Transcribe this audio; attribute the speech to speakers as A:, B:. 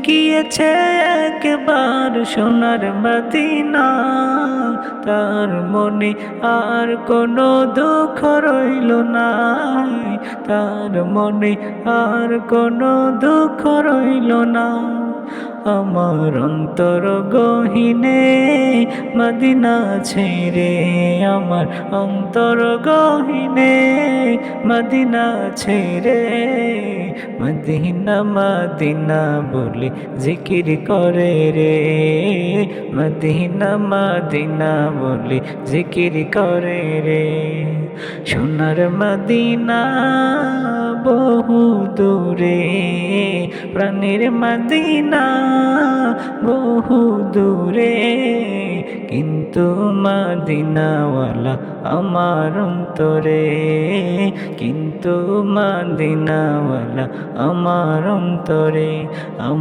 A: গিয়েছে একবার সোনার মদিনা, তার মনে আর কোনো দুঃখ রইল না, তার মনে আর কোনো দুঃখ রইল না। আমার অন্তর গহীনে মদিনা ছেড়ে, আমার অন্তর গহীনে মদিনা ছেড়ে, মদিনা মদিনা বলে জিকির করে রে, মদিনা মদিনা বলে জিকির করে রে। সোনার মদিনা বহু দূরে, প্রাণের মদিনা বহু দূরে, কিন্তু মদিনাওয়ালা আমার অন্তরে, কিন্তু মদিনাওয়ালা আমার অন্তরে।